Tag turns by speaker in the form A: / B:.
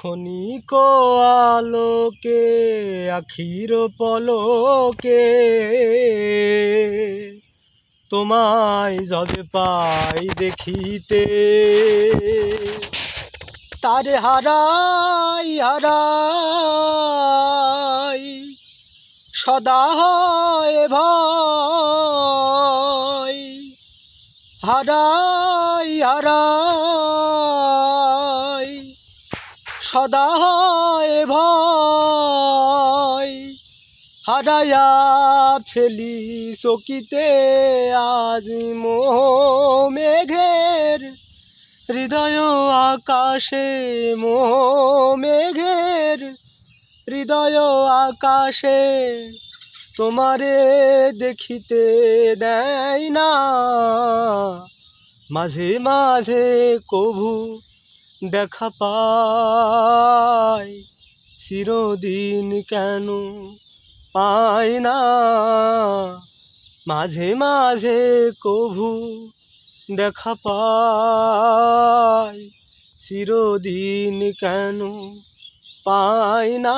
A: ক্ষণিক আলোকে আখির পলকে তোমায় যবে পাই দেখিতে, তারে হারাই হারাই সদা হয় ভয়, হারাই হারাই সদা হয় ভয়। হারাইয়া ফেলি চকিতে আজ মোহ মেঘের, হৃদয় আকাশে মোহ মেঘের, হৃদয় আকাশে তোমারে দেখিতে দেয় না। মাঝে মাঝে কভু দেখা পাই, চিরদিন কেন পাই না। মাঝে মাঝে কভু দেখা পাই, চিরদিন কেন পাই না।